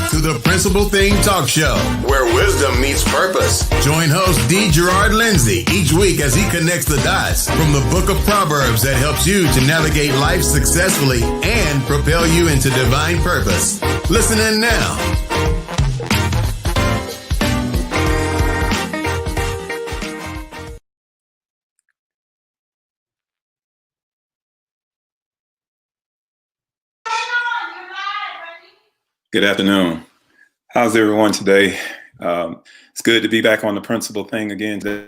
to the Principal Thing Talk Show, where wisdom meets purpose. Join host Gerard Lindsay each week as he connects the dots from the book of Proverbs that helps you to navigate life successfully and propel you into divine purpose. Listen in now. Good afternoon. How's everyone today? It's good to be back on the Principal Thing again today.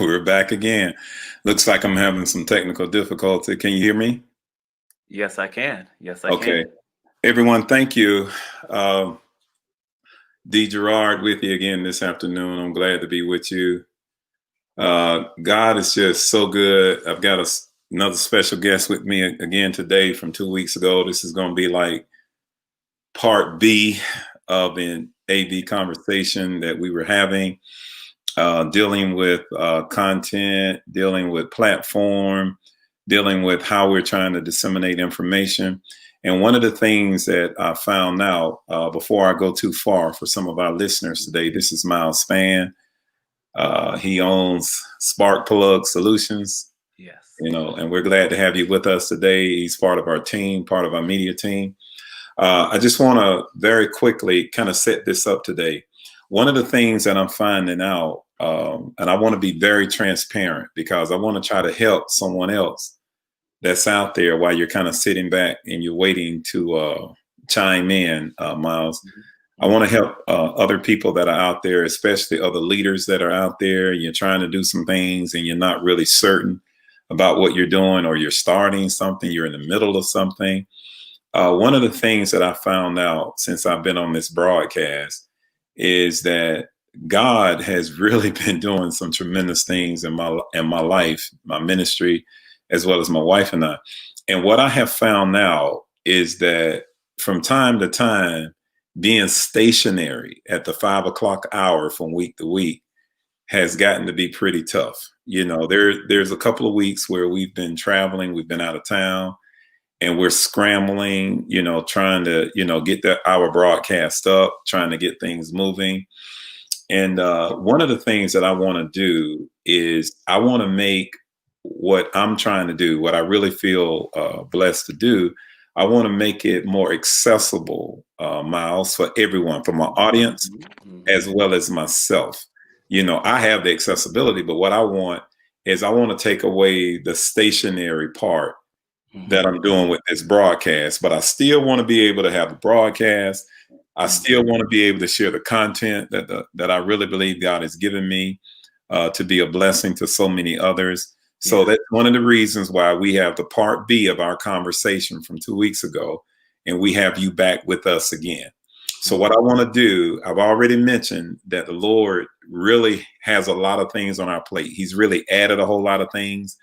We're back again. Looks like I'm having some technical difficulty. Can you hear me? Yes, I can. Okay. Everyone, thank you. Gerard with you again this afternoon. I'm glad to be with you. God is just so good. I've got another special guest with me again today from 2 weeks ago. This is going to be like part B of an AV conversation that we were having, dealing with content, dealing with platform, dealing with how we're trying to disseminate information. And one of the things that I found out before I go too far for some of our listeners today, this is Miles Spann. He owns Spark Plug Solutions. Yes. And we're glad to have you with us today. He's part of our team, part of our media team. I just want to very quickly kind of set this up today. One of the things that I'm finding out, and I want to be very transparent because I want to try to help someone else that's out there while you're kind of sitting back and you're waiting to chime in, Miles. I want to help other people that are out there, especially other leaders that are out there. You're trying to do some things and you're not really certain about what you're doing, or you're starting something, you're in the middle of something. One of the things that I found out since I've been on this broadcast is that God has really been doing some tremendous things in my life, my ministry, as well as my wife and I. And what I have found now is that from time to time, being stationary at the 5 o'clock hour from week to week has gotten to be pretty tough. There's a couple of weeks where we've been traveling, we've been out of town, and we're scrambling, trying to, get our broadcast up, trying to get things moving. And one of the things that I want to do is I want to make what I'm trying to do, what I really feel blessed to do, I want to make it more accessible, Miles, for everyone, for my audience, as well as myself. I have the accessibility, but what I want is I want to take away the stationary part that I'm doing with this broadcast, but I still want to be able to have the broadcast. I still want to be able to share the content that I really believe God has given me to be a blessing to so many others. So that's one of the reasons why we have the part B of our conversation from 2 weeks ago, and we have you back with us again. So what I want to do, I've already mentioned that the Lord really has a lot of things on our plate. He's really added a whole lot of things.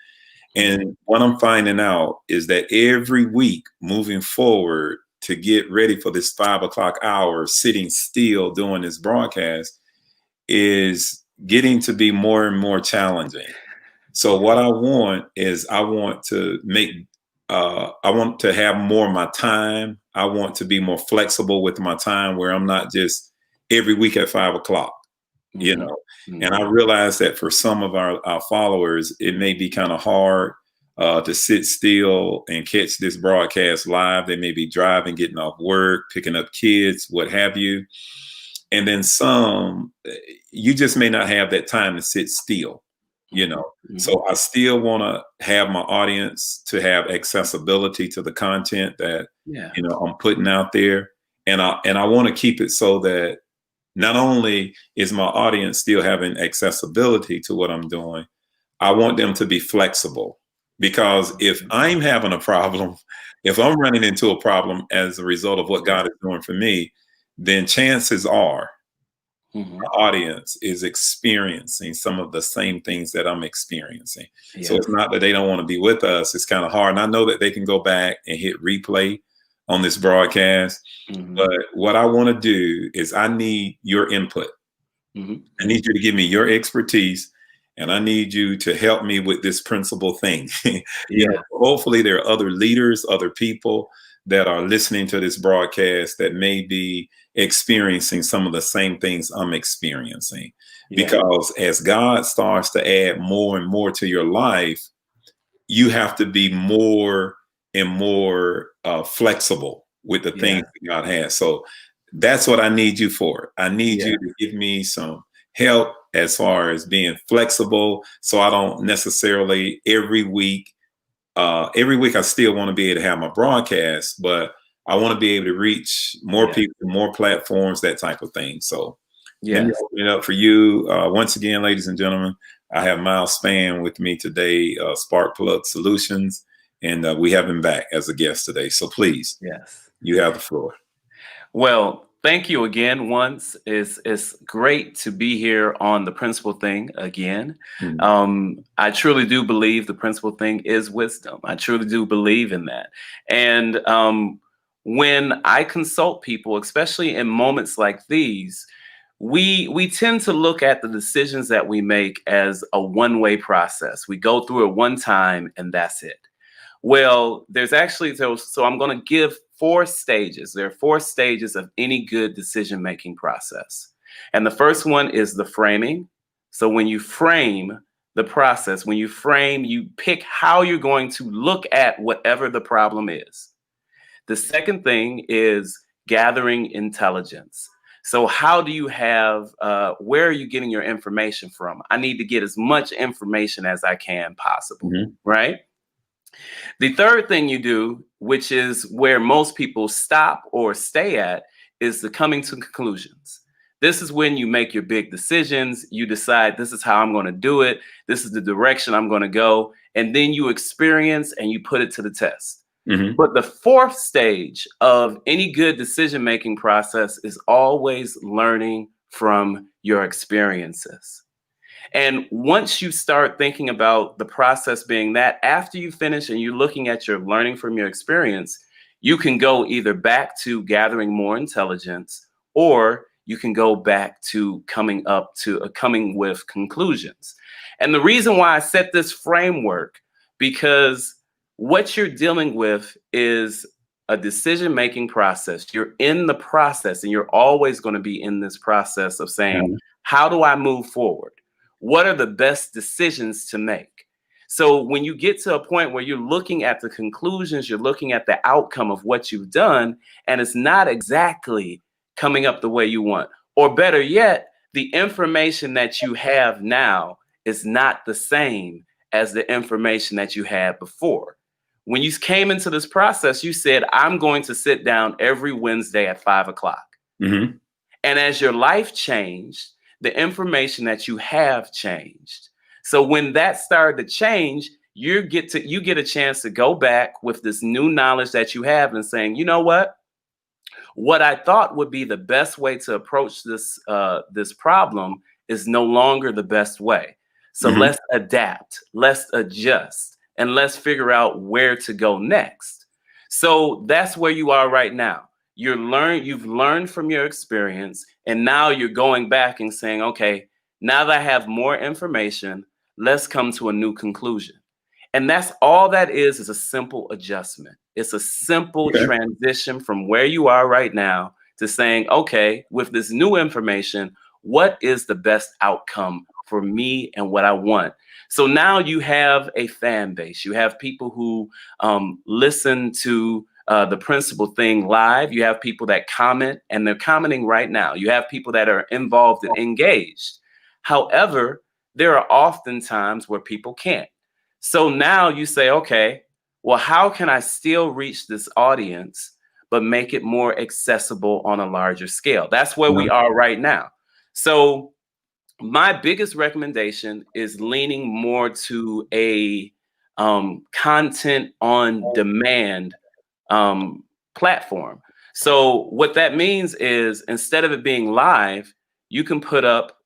And what I'm finding out is that every week moving forward to get ready for this 5 o'clock hour, sitting still doing this broadcast is getting to be more and more challenging. So what I want is I want to have more of my time. I want to be more flexible with my time where I'm not just every week at 5 o'clock, And I realize that for some of our followers, it may be kind of hard to sit still and catch this broadcast live. They may be driving, getting off work, picking up kids, what have you. And then some, you just may not have that time to sit still. So I still want to have my audience to have accessibility to the content that, I'm putting out there. And I want to keep it so that not only is my audience still having accessibility to what I'm doing, I want them to be flexible, because if I'm having a problem, if I'm running into a problem as a result of what God is doing for me, then chances are Mhm. audience is experiencing some of the same things that I'm experiencing. So Yes. it's not that they don't want to be with us. It's kind of hard. And I know that they can go back and hit replay on this broadcast. Mhm. But what I want to do is I need your input. Mhm. I need you to give me your expertise, and I need you to help me with this principal thing. Yeah. Hopefully there are other leaders, other people that are listening to this broadcast that may be experiencing some of the same things I'm experiencing. Yeah. Because as God starts to add more and more to your life, you have to be more and more flexible with the Yeah. things that God has. So that's what I need you for. I need Yeah. you to give me some help as far as being flexible, so I don't necessarily every week. Every week, I still want to be able to have my broadcast, but I want to be able to reach more Yeah. people, more platforms, that type of thing. So let me Yes. open it up for you. Once again, ladies and gentlemen, I have Miles Spann with me today, Sparkplug Solutions, and we have him back as a guest today. So please, Yes. you have the floor. Well, thank you again. Once it's great to be here on the principal thing again. Mhm. I truly do believe the principal thing is wisdom. I truly do believe in that. And when I consult people, especially in moments like these, we tend to look at the decisions that we make as a one-way process. We go through it one time and that's it. Well, there's actually so I'm going to give 4 stages. There are 4 stages of any good decision making process. And the first one is the framing. So when you frame the process, when you frame, you pick how you're going to look at whatever the problem is. The second thing is gathering intelligence. So how do you have, where are you getting your information from? I need to get as much information as I can possible, Mhm. right? The third thing you do, which is where most people stop or stay at, is the coming to conclusions. This is when you make your big decisions. You decide this is how I'm going to do it. This is the direction I'm going to go. And then you experience and you put it to the test. Mhm. But the fourth stage of any good decision making process is always learning from your experiences. And once you start thinking about the process being that, after you finish and you're looking at your learning from your experience, you can go either back to gathering more intelligence, or you can go back to coming with conclusions. And the reason why I set this framework, because what you're dealing with is a decision making process. You're in the process, and you're always going to be in this process of saying, how do I move forward? What are the best decisions to make? So when you get to a point where you're looking at the conclusions, you're looking at the outcome of what you've done, and it's not exactly coming up the way you want. Or better yet, the information that you have now is not the same as the information that you had before. When you came into this process, you said, I'm going to sit down every Wednesday at 5 o'clock. Mhm. And as your life changed, the information that you have changed. So when that started to change, you get a chance to go back with this new knowledge that you have and saying, you know what I thought would be the best way to approach this problem is no longer the best way. So Mhm. let's adapt, let's adjust, and let's figure out where to go next. So that's where you are right now. You've learned from your experience, and now you're going back and saying, okay, now that I have more information, let's come to a new conclusion. And that's all that is a simple adjustment. It's a simple Okay. transition from where you are right now to saying, okay, with this new information, what is the best outcome for me and what I want? So now you have a fan base. You have people who listen to the principal thing live. You have people that comment, and they're commenting right now. You have people that are involved and engaged. However, there are often times where people can't. So now you say, okay, well, how can I still reach this audience, but make it more accessible on a larger scale? That's where we are right now. So my biggest recommendation is leaning more to a content on demand platform. So what that means is, instead of it being live, you can put up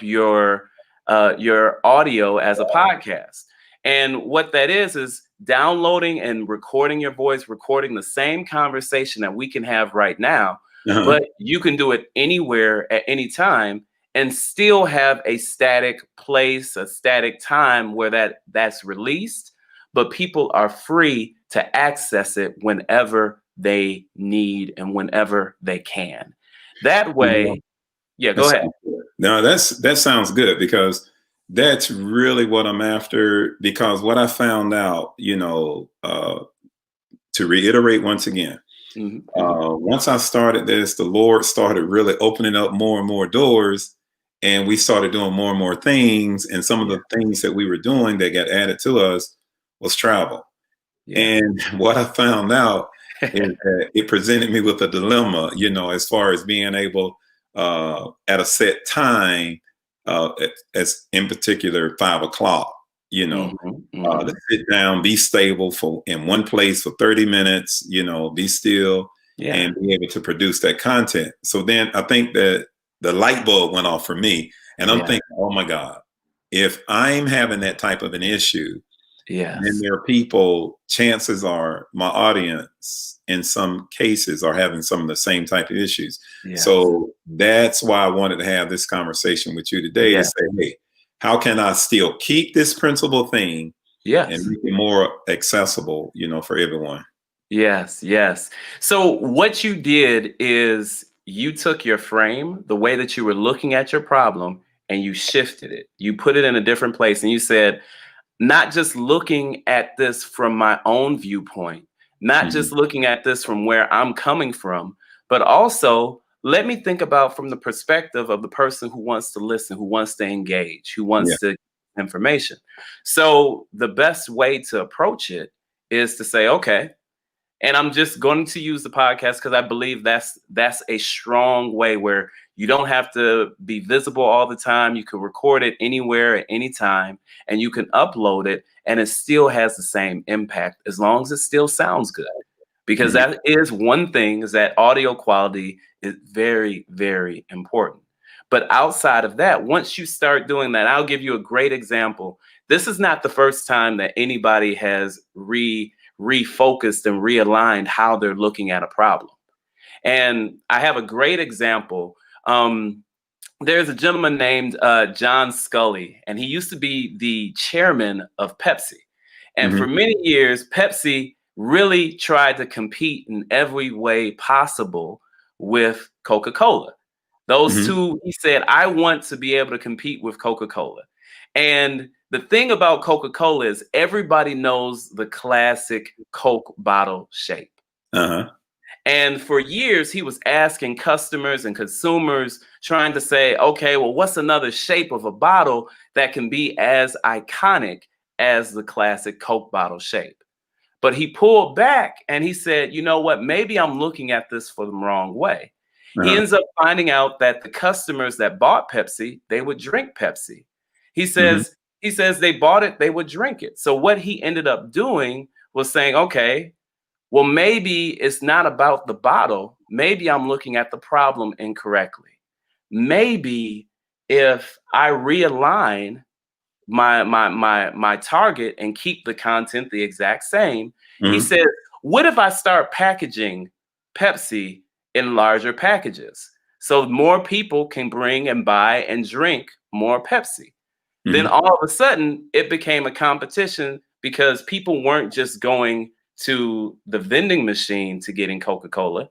your audio as a podcast. And what that is downloading and recording your voice, recording the same conversation that we can have right now, but you can do it anywhere at any time and still have a static place, a static time where that's released, but people are free to access it whenever they need and whenever they can. That way, yeah, go ahead. No, that sounds good, because that's really what I'm after. Because what I found out, to reiterate once again, once I started this, the Lord started really opening up more and more doors, and we started doing more and more things. And some of the things that we were doing that got added to us was travel. And what I found out is that it presented me with a dilemma, as far as being able at a set time, as in particular 5 o'clock, to sit down, be stable in one place for 30 minutes, be still, and be able to produce that content. So then I think that the light bulb went off for me, and I'm thinking, oh my God, if I'm having that type of an issue, then there are people, chances are my audience in some cases are having some of the same type of issues. So that's why I wanted to have this conversation with you today to say, hey, how can I still keep this principal thing and make it more accessible, for everyone? Yes. So what you did is you took your frame, the way that you were looking at your problem, and you shifted it. You put it in a different place, and you said, not just looking at this from my own viewpoint, not just looking at this from where I'm coming from, but also let me think about from the perspective of the person who wants to listen, who wants to engage, who wants to get information. So the best way to approach it is to say, okay, and I'm just going to use the podcast because I believe that's a strong way where you don't have to be visible all the time. You can record it anywhere at any time, and you can upload it, and it still has the same impact as long as it still sounds good. Because that is one thing, is that audio quality is very, very important. But outside of that, once you start doing that, I'll give you a great example. This is not the first time that anybody has refocused and realigned how they're looking at a problem. And I have a great example. There's a gentleman named John Scully, and he used to be the chairman of Pepsi. And for many years, Pepsi really tried to compete in every way possible with Coca-Cola. Those two, he said, I want to be able to compete with Coca-Cola. And the thing about Coca-Cola is everybody knows the classic Coke bottle shape. And for years, he was asking customers and consumers, trying to say, okay, well, what's another shape of a bottle that can be as iconic as the classic Coke bottle shape? But he pulled back and he said, you know what, maybe I'm looking at this for the wrong way. He ends up finding out that the customers that bought Pepsi, they would drink Pepsi. He says they bought it, they would drink it. So what he ended up doing was saying, okay, well, maybe it's not about the bottle. Maybe I'm looking at the problem incorrectly. Maybe if I realign my target and keep the content the exact same, he said, what if I start packaging Pepsi in larger packages so more people can bring and buy and drink more Pepsi? Then all of a sudden it became a competition because people weren't just going to the vending machine to getting Coca-Cola.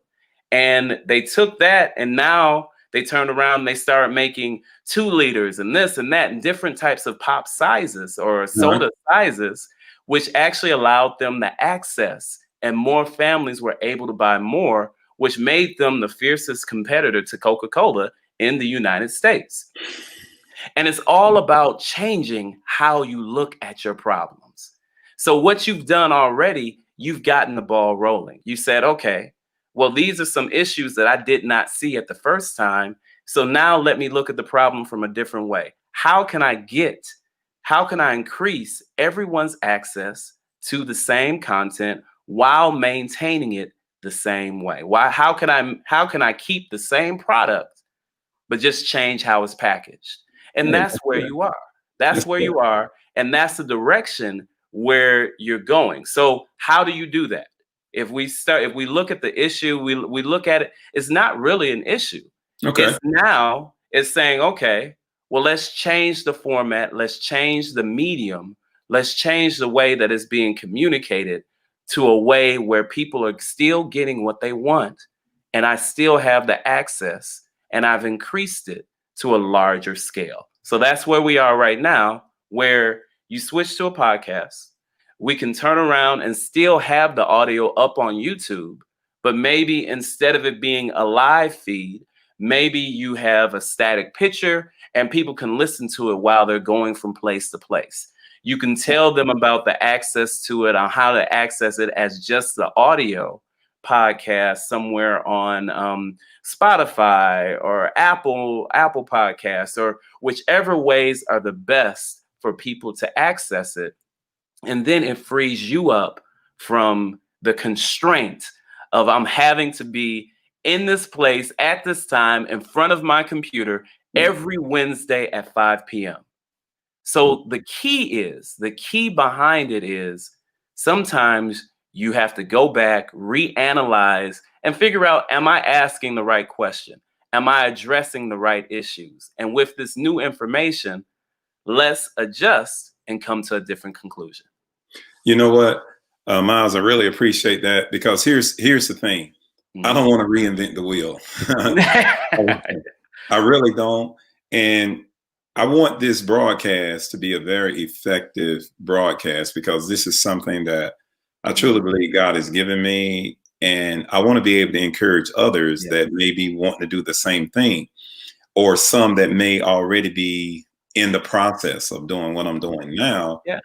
And they took that, and now they turned around and they started making 2 liters and this and that and different types of pop sizes or soda sizes, which actually allowed them the access, and more families were able to buy more, which made them the fiercest competitor to Coca-Cola in the United States. And it's all about changing how you look at your problems. So what you've done already, you've gotten the ball rolling. You said, okay, well, these are some issues that I did not see at the first time. So now let me look at the problem from a different way. How can I increase everyone's access to the same content while maintaining it the same way? How can I keep the same product but just change how it's packaged. And that's where you are. That's where you are. And that's the direction where you're going. So how do you do that? If we look at the issue, we look at it, it's not really an issue. Okay. It's saying, okay, well, let's change the format. Let's change the medium. Let's change the way that it's being communicated to a way where people are still getting what they want. And I still have the access, and I've increased it to a larger scale. So that's where we are right now, where you switch to a podcast. We can turn around and still have the audio up on YouTube, but maybe instead of it being a live feed, maybe you have a static picture and people can listen to it while they're going from place to place. You can tell them about the access to it, on how to access it as just the audio podcast somewhere on Spotify or Apple Podcasts, or whichever ways are the best for people to access it. And then it frees you up from the constraint of I'm having to be in this place at this time in front of my computer every Wednesday at 5 p.m. So the key behind it is sometimes you have to go back, reanalyze, and figure out, am I asking the right question? Am I addressing the right issues? And with this new information, let's adjust and come to a different conclusion. You know what, Miles, I really appreciate that, because here's the thing. I don't want to reinvent the wheel. I really don't. And I want this broadcast to be a very effective broadcast, because this is something that I truly believe God has given me. And I want to be able to encourage others that may be wanting to do the same thing, or some that may already be in the process of doing what I'm doing now. Yeah.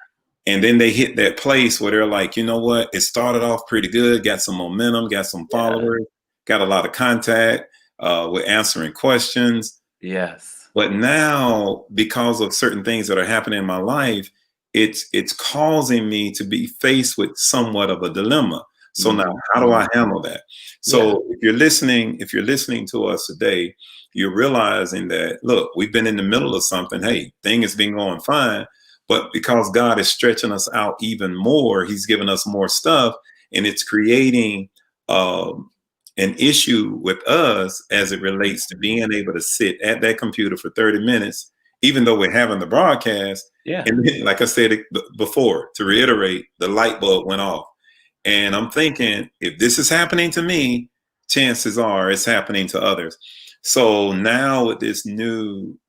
And then they hit that place where they're like, you know what? It started off pretty good, got some momentum, got some followers, got a lot of contact. We're answering questions. Yes. But now, because of certain things that are happening in my life, it's causing me to be faced with somewhat of a dilemma. So now, how do I handle that? So if you're listening to us today, you're realizing that, look, we've been in the middle of something. Hey, thing has been going fine. But because God is stretching us out even more, he's given us more stuff, and it's creating an issue with us as it relates to being able to sit at that computer for 30 minutes, even though we're having the broadcast. Yeah. And then, like I said before, to reiterate, the light bulb went off. And I'm thinking, if this is happening to me, chances are it's happening to others. So now with this new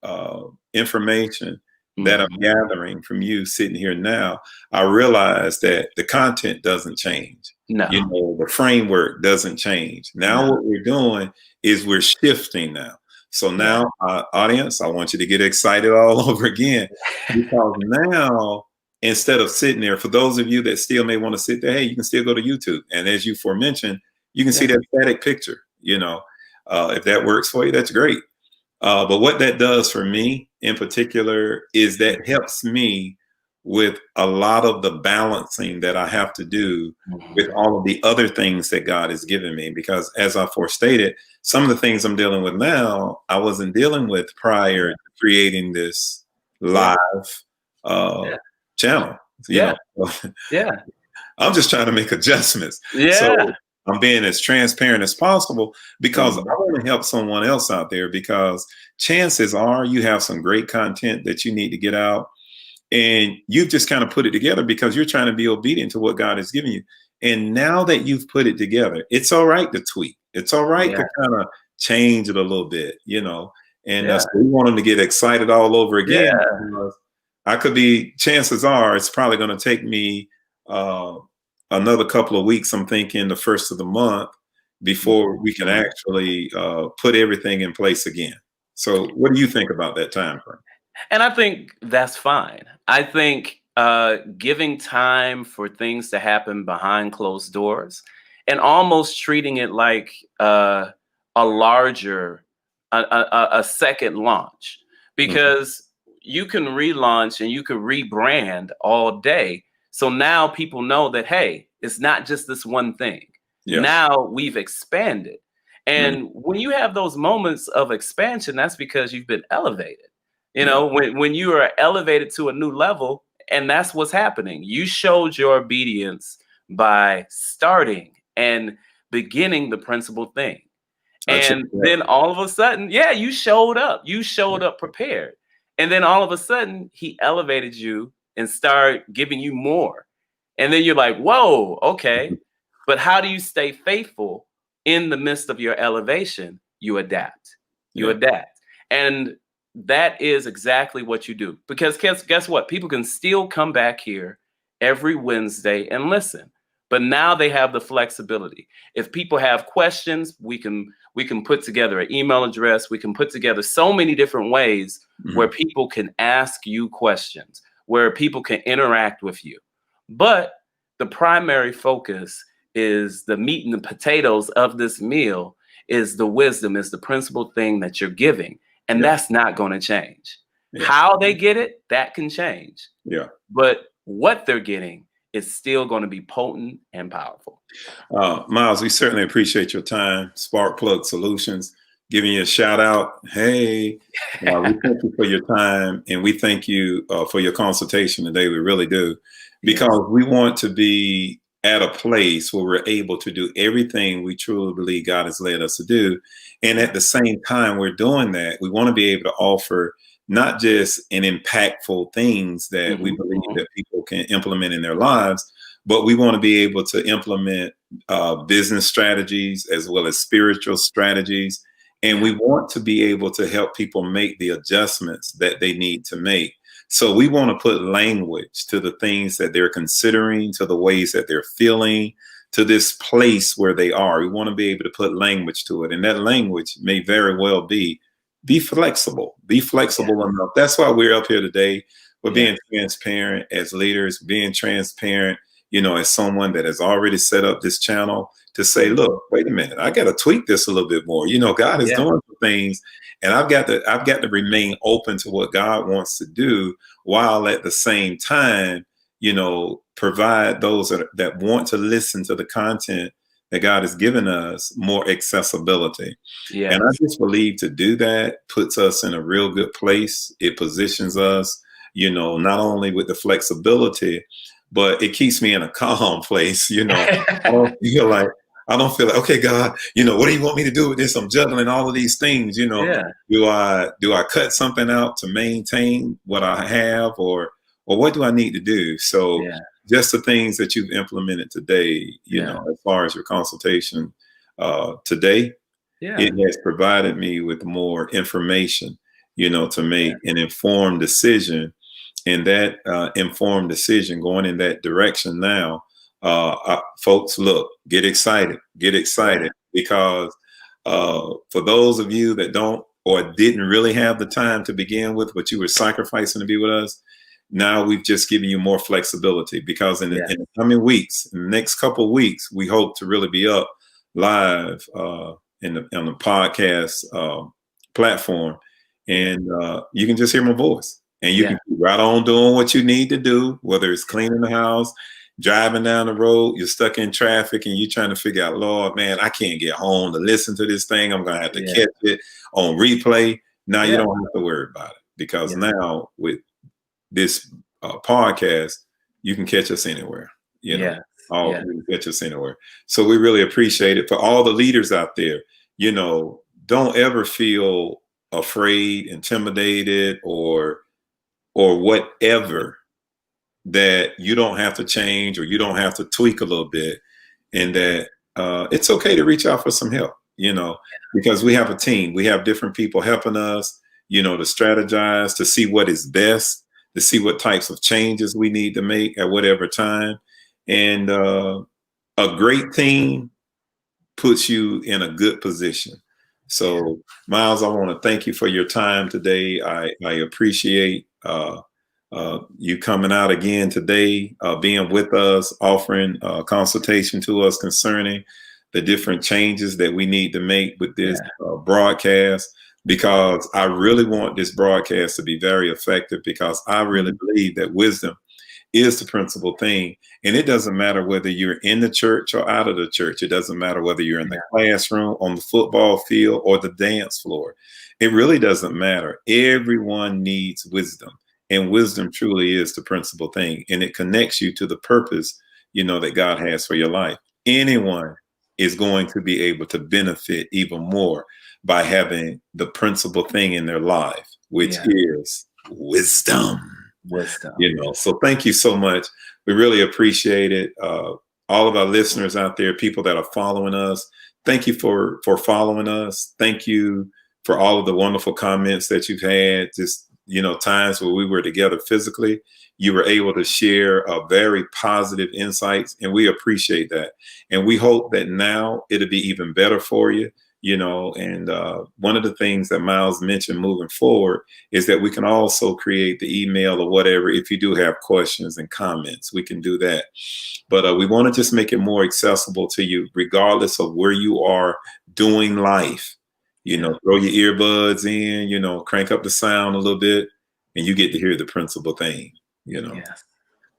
information that I'm gathering from you sitting here now, I realize that the content doesn't change. No. You know, the framework doesn't change. Now what we're doing is we're shifting now. So now, audience, I want you to get excited all over again, because now, instead of sitting there, for those of you that still may want to sit there, hey, you can still go to YouTube. And as you aforementioned, you can see that static picture, you know, if that works for you, that's great. But what that does for me in particular is that helps me with a lot of the balancing that I have to do with all of the other things that God has given me. Because as I forestated, some of the things I'm dealing with now, I wasn't dealing with prior to creating this live channel. You know? I'm just trying to make adjustments. So I'm being as transparent as possible, because I want to help someone else out there, because chances are you have some great content that you need to get out, and you've just kind of put it together because you're trying to be obedient to what God has given you. And now that you've put it together, it's all right to tweak. It's all right to kind of change it a little bit, you know, and so we want them to get excited all over again. Because I could be, chances are it's probably going to take me another couple of weeks, I'm thinking the first of the month, before we can actually put everything in place again. So what do you think about that time frame? And I think that's fine. I think giving time for things to happen behind closed doors, and almost treating it like a larger, a second launch, because you can relaunch and you can rebrand all day. So now people know that, hey, it's not just this one thing. Now we've expanded. And when you have those moments of expansion, that's because you've been elevated. You know, when you are elevated to a new level, and that's what's happening. You showed your obedience by starting and beginning the principal thing. And then all of a sudden, you showed up. You showed up prepared. And then all of a sudden, he elevated you and started giving you more. And then you're like, whoa, okay. But how do you stay faithful in the midst of your elevation? You adapt. You adapt. And that is exactly what you do. Because guess what? People can still come back here every Wednesday and listen. But now they have the flexibility. If people have questions, we can put together an email address. We can put together so many different ways where people can ask you questions, where people can interact with you. But the primary focus is the meat and the potatoes of this meal is the wisdom, is the principal thing that you're giving. And that's not going to change. How they get it, that can change. But what they're getting is still going to be potent and powerful. Miles, we certainly appreciate your time. Sparkplug Solutions, giving you a shout out. Hey, we thank you for your time, and we thank you for your consultation today. We really do, because we want to be at a place where we're able to do everything we truly believe God has led us to do. And at the same time we're doing that, we want to be able to offer not just an impactful things that we believe that people can implement in their lives, but we want to be able to implement business strategies as well as spiritual strategies. And we want to be able to help people make the adjustments that they need to make. So we want to put language to the things that they're considering, to the ways that they're feeling, to this place where they are. We want to be able to put language to it. And that language may very well be flexible. Be flexible enough. That's why we're up here today. We're being transparent as leaders, being transparent, as someone that has already set up this channel to say, look, wait a minute, I got to tweak this a little bit more. God is doing some things, and I've got to remain open to what God wants to do, while at the same time, provide those that want to listen to the content that God has given us more accessibility. And I just believe to do that puts us in a real good place. It positions us, not only with the flexibility, but it keeps me in a calm place. I don't feel like, okay, God, what do you want me to do with this? I'm juggling all of these things, Do I cut something out to maintain what I have, or what do I need to do? So just the things that you've implemented today, as far as your consultation today, it has provided me with more information, to make an informed decision. And that informed decision going in that direction now, folks, look, get excited, because for those of you that don't or didn't really have the time to begin with, but you were sacrificing to be with us, now we've just given you more flexibility, because in the coming weeks, in the next couple of weeks, we hope to really be up live on the podcast platform, and you can just hear my voice. And you can keep right on doing what you need to do, whether it's cleaning the house, driving down the road, you're stuck in traffic, and you're trying to figure out, Lord, man, I can't get home to listen to this thing. I'm going to have to catch it on replay. Now you don't have to worry about it, because now with this podcast, you can catch us anywhere. You can catch us anywhere. So we really appreciate it. For all the leaders out there, don't ever feel afraid, intimidated, or whatever, that you don't have to change or you don't have to tweak a little bit, and that it's okay to reach out for some help, because we have a team. We have different people helping us, to strategize, to see what is best, to see what types of changes we need to make at whatever time. And a great team puts you in a good position. So, Miles, I want to thank you for your time today. I appreciate you coming out again today, being with us, offering consultation to us concerning the different changes that we need to make with this broadcast, because I really want this broadcast to be very effective, because I really believe that wisdom is the principal thing. And it doesn't matter whether you're in the church or out of the church. It doesn't matter whether you're in the classroom, on the football field, or the dance floor. It really doesn't matter. Everyone needs wisdom. And wisdom truly is the principal thing. And it connects you to the purpose, that God has for your life. Anyone is going to be able to benefit even more by having the principal thing in their life, which is wisdom. So thank you so much. We really appreciate it. All of our listeners out there, people that are following us, thank you for following us. Thank you for all of the wonderful comments that you've had. Just, times where we were together physically, you were able to share very positive insights, and we appreciate that. And we hope that now it'll be even better for you. And one of the things that Miles mentioned moving forward is that we can also create the email or whatever. If you do have questions and comments, we can do that. But we want to just make it more accessible to you, regardless of where you are doing life. Throw your earbuds in, crank up the sound a little bit, and you get to hear the principal thing,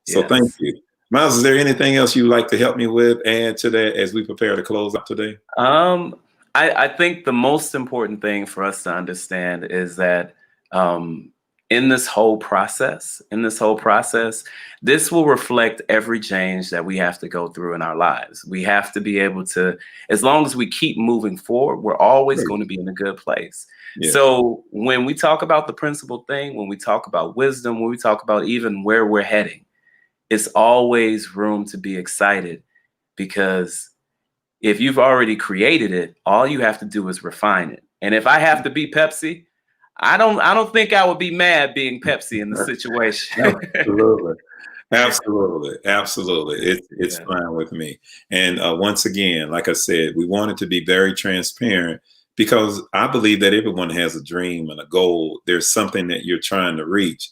So thank you. Miles, is there anything else you'd like to help me with, add to that as we prepare to close up today? I think the most important thing for us to understand is that in this whole process, this will reflect every change that we have to go through in our lives. We have to be able to, as long as we keep moving forward, we're always going to be in a good place. Yeah. So when we talk about the principal thing, when we talk about wisdom, when we talk about even where we're heading, it's always room to be excited, because if you've already created it, all you have to do is refine it. And if I have to be Pepsi, I don't think I would be mad being Pepsi in the situation. Absolutely. It's fine with me. And once again, like I said, we wanted to be very transparent, because I believe that everyone has a dream and a goal. There's something that you're trying to reach,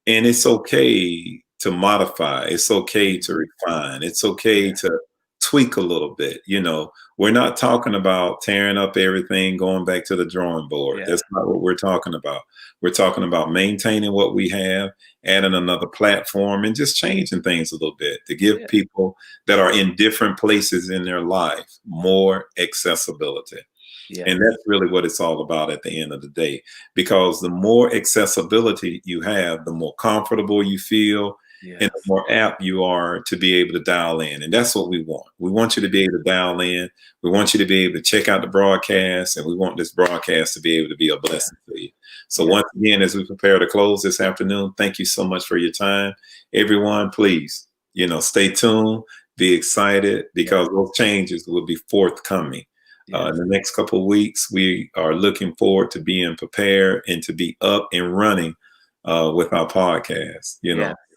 and it's okay to modify. It's okay to refine. It's okay to tweak a little bit. We're not talking about tearing up everything, going back to the drawing board. That's not what we're talking about. We're talking about maintaining what we have, adding another platform, and just changing things a little bit to give people that are in different places in their life more accessibility. And that's really what it's all about at the end of the day, because the more accessibility you have, the more comfortable you feel, and the more apt you are to be able to dial in. And that's what we want. We want you to be able to dial in. We want you to be able to check out the broadcast, and we want this broadcast to be able to be a blessing to you. So once again, as we prepare to close this afternoon, thank you so much for your time. Everyone, please, stay tuned, be excited, because those changes will be forthcoming. In the next couple of weeks, we are looking forward to being prepared and to be up and running with our podcast.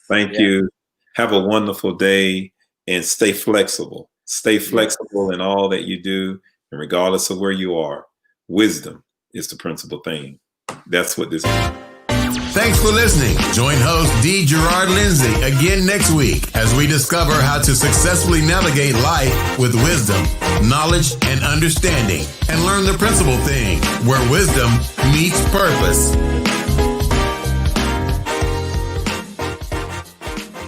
Thank you. Have a wonderful day, and stay flexible. Stay flexible in all that you do. And regardless of where you are, wisdom is the principal thing. That's what this is. Thanks for listening. Join host Gerard Lindsay again next week as we discover how to successfully navigate life with wisdom, knowledge, and understanding, and learn the principal thing, where wisdom meets purpose.